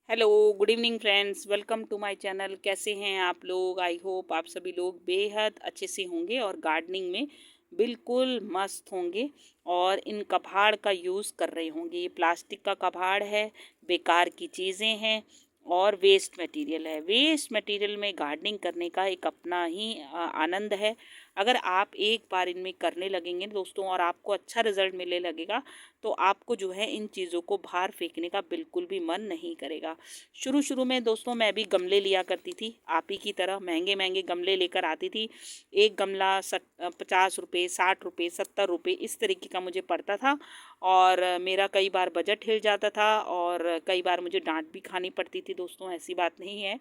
Hello, good evening friends. Welcome to my channel. कैसे हैं आप लोग? आई होप आप सभी लोग बेहद अच्छे से होंगे और गार्डनिंग में बिल्कुल मस्त होंगे और इन कबाड़ का यूज़ कर रहे होंगे। ये प्लास्टिक का कबाड़ है, बेकार की चीज़ें हैं और वेस्ट मटेरियल है। वेस्ट मटेरियल में गार्डनिंग करने का एक अपना ही आनंद है। अगर आप एक बार इनमें करने लगेंगे दोस्तों और आपको अच्छा रिजल्ट मिलने लगेगा तो आपको जो है इन चीज़ों को बाहर फेंकने का बिल्कुल भी मन नहीं करेगा। शुरू शुरू में दोस्तों मैं भी गमले लिया करती थी, आप ही की तरह महंगे महंगे गमले लेकर आती थी। एक गमला 50 रुपये, 60 रुपये, 70 रुपये इस तरीके का मुझे पड़ता था और मेरा कई बार बजट हिल जाता था और कई बार मुझे डांट भी खानी पड़ती थी। दोस्तों ऐसी बात नहीं है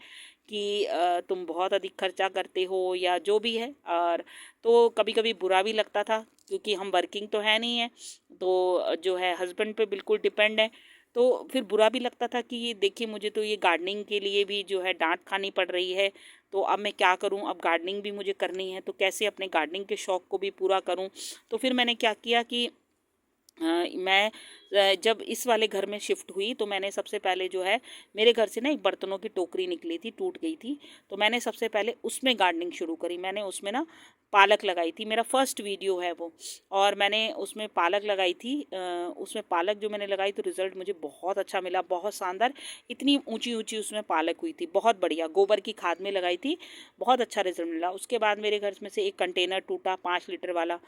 कि तुम बहुत अधिक खर्चा करते हो या जो भी है, और तो कभी कभी बुरा भी लगता था क्योंकि हम वर्किंग तो है नहीं है, तो जो है हस्बैंड पे बिल्कुल डिपेंड है। तो फिर बुरा भी लगता था कि ये देखिए मुझे तो ये गार्डनिंग के लिए भी जो है डांट खानी पड़ रही है, तो अब मैं क्या करूं? अब गार्डनिंग भी मुझे करनी है तो कैसे अपने गार्डनिंग के शौक़ को भी पूरा करूं? तो फिर मैंने क्या किया कि मैं जब इस वाले घर में शिफ्ट हुई तो मैंने सबसे पहले जो है, मेरे घर से ना एक बर्तनों की टोकरी निकली थी, टूट गई थी, तो मैंने सबसे पहले उसमें गार्डनिंग शुरू करी। मैंने उसमें ना पालक लगाई थी, मेरा फर्स्ट वीडियो है वो, और मैंने उसमें पालक लगाई थी। उसमें पालक जो मैंने लगाई तो रिज़ल्ट मुझे बहुत अच्छा मिला, बहुत शानदार। इतनी ऊंची ऊंची उसमें पालक हुई थी, बहुत बढ़िया। गोबर की खाद में लगाई थी, बहुत अच्छा रिजल्ट मिला। उसके बाद मेरे घर में से एक कंटेनर टूटा 5 लीटर वाला,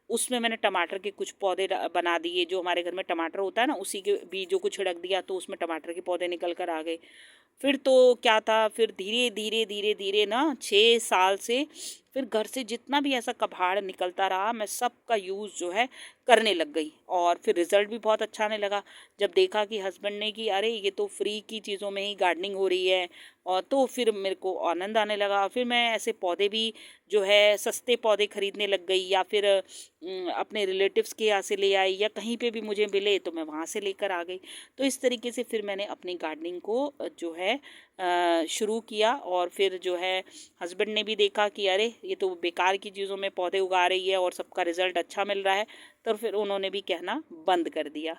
उसमें मैंने टमाटर के कुछ पौधे बना दिए। जो हमारे घर में टमाटर होता है ना, उसी के बीजों को छिड़क दिया तो उसमें टमाटर के पौधे निकल कर आ गए। फिर तो क्या था, फिर धीरे धीरे धीरे धीरे ना 6 साल से फिर घर से जितना भी ऐसा कबाड़ निकलता रहा मैं सबका यूज़ जो है करने लग गई और फिर रिज़ल्ट भी बहुत अच्छा आने लगा। जब देखा कि हस्बैंड ने कि अरे ये तो फ्री की चीज़ों में ही गार्डनिंग हो रही है, और तो फिर मेरे को आनंद आने लगा। फिर मैं ऐसे पौधे भी जो है सस्ते पौधे खरीदने लग गई, या फिर अपने रिलेटिव्स के यहाँ से ले आई, या कहीं पे भी मुझे मिले तो मैं वहाँ से लेकर आ गई। तो इस तरीके से फिर मैंने अपनी गार्डनिंग को जो है शुरू किया। और फिर जो है हस्बैंड ने भी देखा कि अरे ये तो बेकार की चीज़ों में पौधे उगा रही है और सबका रिज़ल्ट अच्छा मिल रहा है, तो फिर उन्होंने भी कहना बंद कर दिया।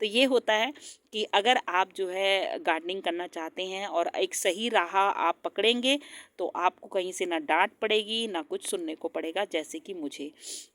तो ये होता है कि अगर आप जो है गार्डनिंग करना चाहते हैं और एक सही राह आप पकड़ेंगे तो आपको कहीं से ना डांट पड़ेगी ना कुछ सुनने को पड़ेगा, जैसे कि मुझे।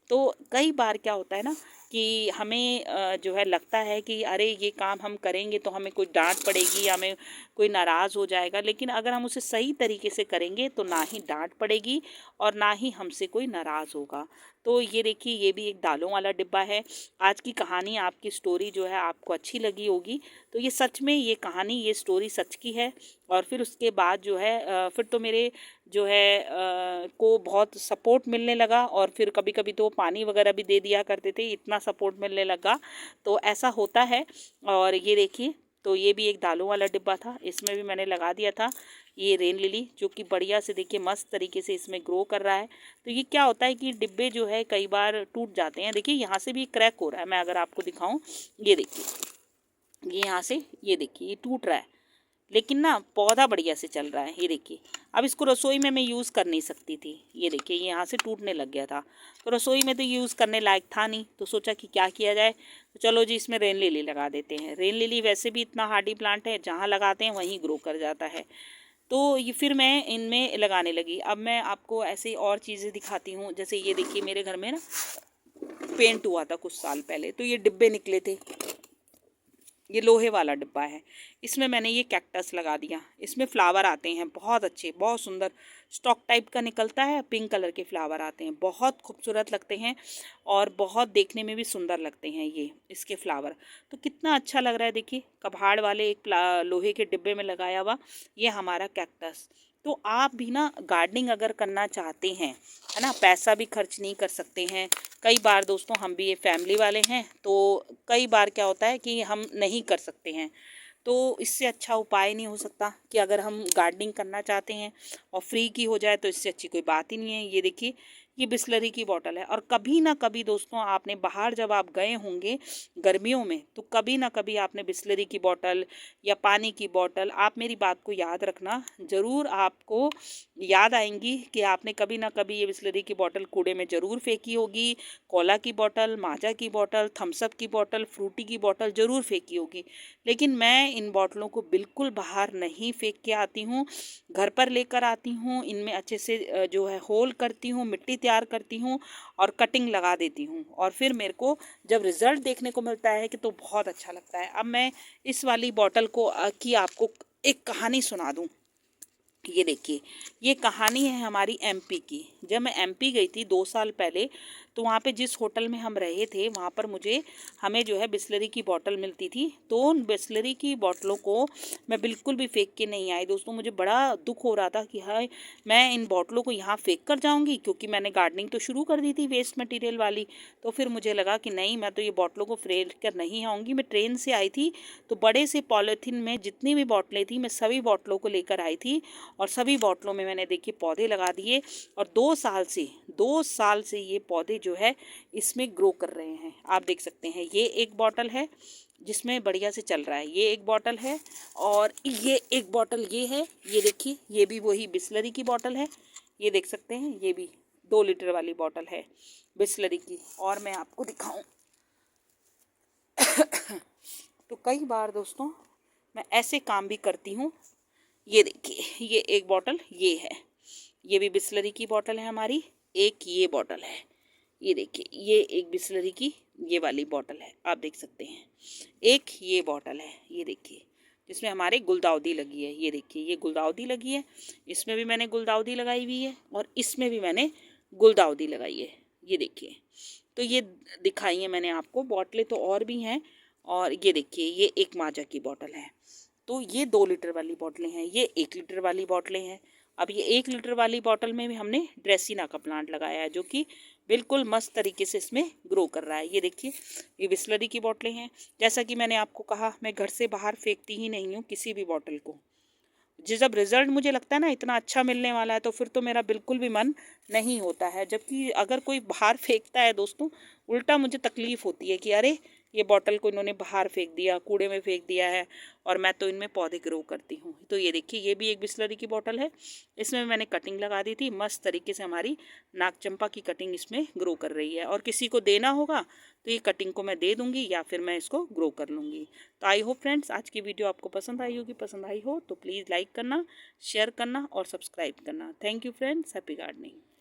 तो कई बार क्या होता है ना कि हमें जो है लगता है कि अरे ये काम हम करेंगे तो हमें कोई डांट पड़ेगी या हमें कोई नाराज़ हो जाएगा, लेकिन अगर हम उसे सही तरीके से करेंगे तो ना ही डांट पड़ेगी और ना ही हमसे कोई नाराज़ होगा। तो ये देखिए, ये भी एक दालों वाला डिब्बा है। आज की कहानी, आपकी स्टोरी जो है आपको अच्छी लगी होगी। तो ये सच में ये कहानी, ये स्टोरी सच की है। और फिर उसके बाद जो है फिर तो मेरे जो है को बहुत सपोर्ट मिलने लगा, और फिर कभी कभी तो पानी वगैरह भी दे दिया करते थे, इतना सपोर्ट मिलने लगा। तो ऐसा होता है। और ये देखिए, तो ये भी एक दालों वाला डिब्बा था, इसमें भी मैंने लगा दिया था ये रेन लिली, जो कि बढ़िया से देखिए मस्त तरीके से इसमें ग्रो कर रहा है। तो ये क्या होता है कि डिब्बे जो है कई बार टूट जाते हैं। देखिए यहाँ से भी क्रैक हो रहा है, मैं अगर आपको दिखाऊं, ये देखिए, ये यहाँ से ये देखिए ये टूट रहा है, लेकिन ना पौधा बढ़िया से चल रहा है। ये देखिए, अब इसको रसोई में मैं यूज़ कर नहीं सकती थी। ये देखिए ये यहाँ से टूटने लग गया था, तो रसोई में तो यूज़ करने लायक था नहीं, तो सोचा कि क्या किया जाए, तो चलो जी इसमें रेन लिली लगा देते हैं। रेन लिली वैसे भी इतना हार्डी प्लांट है, जहाँ लगाते हैं वहीं ग्रो कर जाता है। तो ये फिर मैं इनमें लगाने लगी। अब मैं आपको ऐसे और चीज़ें दिखाती हूँ। जैसे ये देखिए, मेरे घर में ना पेंट हुआ था कुछ साल पहले, तो ये डिब्बे निकले थे। ये लोहे वाला डिब्बा है, इसमें मैंने ये कैक्टस लगा दिया। इसमें फ्लावर आते हैं बहुत अच्छे, बहुत सुंदर, स्टॉक टाइप का निकलता है, पिंक कलर के फ्लावर आते हैं, बहुत खूबसूरत लगते हैं और बहुत देखने में भी सुंदर लगते हैं ये इसके फ्लावर। तो कितना अच्छा लग रहा है, देखिए कबाड़ वाले एक लोहे के डिब्बे में लगाया हुआ ये हमारा कैक्टस। तो आप भी ना गार्डनिंग अगर करना चाहते हैं, है ना, पैसा भी खर्च नहीं कर सकते हैं। कई बार दोस्तों हम भी ये फैमिली वाले हैं, तो कई बार क्या होता है कि हम नहीं कर सकते हैं। तो इससे अच्छा उपाय नहीं हो सकता कि अगर हम गार्डनिंग करना चाहते हैं और फ्री की हो जाए, तो इससे अच्छी कोई बात ही नहीं है। ये देखिए, ये बिस्लरी की बॉटल है। और कभी ना कभी दोस्तों आपने बाहर जब आप गए होंगे गर्मियों में, तो कभी ना कभी आपने बिस्लरी की बॉटल या पानी की बॉटल, आप मेरी बात को याद रखना, ज़रूर आपको याद आएंगी कि आपने कभी ना कभी ये बिस्लरी की बॉटल कूड़े में ज़रूर फेंकी होगी। कोला की बॉटल, माजा की बॉटल, थम्सअप की बॉटल, फ्रूटी की बॉटल ज़रूर फेंकी होगी। लेकिन मैं इन बॉटलों को बिल्कुल बाहर नहीं फेंक के आती हूँ, घर पर लेकर आती हूँ, इनमें अच्छे से जो है होल करती हूँ, मिट्टी तैयार करती हूँ और कटिंग लगा देती हूँ। और फिर मेरे को जब रिज़ल्ट देखने को मिलता है कि तो बहुत अच्छा लगता है। अब मैं इस वाली बॉटल को की आपको एक कहानी सुना दूँ। ये देखिए, ये कहानी है हमारी एमपी की। जब मैं एमपी गई थी 2 साल पहले, तो वहाँ पे जिस होटल में हम रहे थे वहाँ पर हमें जो है बिस्लरी की बॉटल मिलती थी। तो उन बिस्लरी की बॉटलों को मैं बिल्कुल भी फेंक के नहीं आई दोस्तों। मुझे बड़ा दुख हो रहा था कि हाय, मैं इन बॉटलों को यहाँ फेंक कर जाऊँगी, क्योंकि मैंने गार्डनिंग तो शुरू कर दी थी वेस्ट मटीरियल वाली। तो फिर मुझे लगा कि नहीं, मैं तो ये बॉटलों को फेंक कर नहीं आऊँगी। मैं ट्रेन से आई थी तो बड़े से पॉलीथीन में जितनी भी बॉटलें थी मैं सभी बॉटलों को लेकर आई थी और सभी बॉटलों में मैंने देखिए पौधे लगा दिए। और 2 साल से ये पौधे जो है इसमें ग्रो कर रहे हैं। आप देख सकते हैं, ये एक बॉटल है जिसमें बढ़िया से चल रहा है, ये एक बॉटल है, और ये एक बॉटल ये है। ये देखिए, ये भी वही बिस्लरी की बॉटल है। ये देख सकते हैं, ये भी 2 लीटर वाली बॉटल है बिस्लरी की। और मैं आपको दिखाऊं तो कई बार दोस्तों मैं ऐसे काम भी करती हूँ। ये देखिए, ये एक बॉटल ये है, ये भी बिस्लरी की बॉटल है हमारी। एक ये बॉटल है, ये देखिए, ये एक बिस्लरी की ये वाली बॉटल है, आप देख सकते हैं। एक ये बॉटल है, ये देखिए, जिसमें हमारे गुलदाउदी लगी है। ये देखिए, ये गुलदाउदी लगी है, इसमें भी मैंने गुलदाउदी लगाई हुई है और इसमें भी मैंने गुलदाउदी लगाई है। ये देखिए, तो ये दिखाई है मैंने आपको। बॉटलें तो और भी हैं। और ये देखिए, ये एक माजा की बॉटल है। तो ये 2 लीटर वाली बोतलें हैं, ये 1 लीटर वाली बोतलें हैं। अब ये 1 लीटर वाली बोतल में भी हमने ड्रेसिना का प्लांट लगाया है, जो कि बिल्कुल मस्त तरीके से इसमें ग्रो कर रहा है। ये देखिए, ये बिस्लरी की बोतलें हैं। जैसा कि मैंने आपको कहा, मैं घर से बाहर फेंकती ही नहीं हूँ किसी भी बोतल को। जब रिज़ल्ट मुझे लगता है ना इतना अच्छा मिलने वाला है, तो फिर तो मेरा बिल्कुल भी मन नहीं होता है। जबकि अगर कोई बाहर फेंकता है दोस्तों, उल्टा मुझे तकलीफ़ होती है कि अरे, ये बॉटल को इन्होंने बाहर फेंक दिया, कूड़े में फेंक दिया है, और मैं तो इनमें पौधे ग्रो करती हूँ। तो ये देखिए, ये भी एक बिस्लरी की बॉटल है। इसमें मैंने कटिंग लगा दी थी, मस्त तरीके से हमारी नागचंपा की कटिंग इसमें ग्रो कर रही है। और किसी को देना होगा तो ये कटिंग को मैं दे दूँगी, या फिर मैं इसको ग्रो कर लूँगी। तो आई होप फ्रेंड्स, आज की वीडियो आपको पसंद आई होगी। पसंद आई हो तो प्लीज़ लाइक करना, शेयर करना और सब्सक्राइब करना। Thank you friends, happy gardening.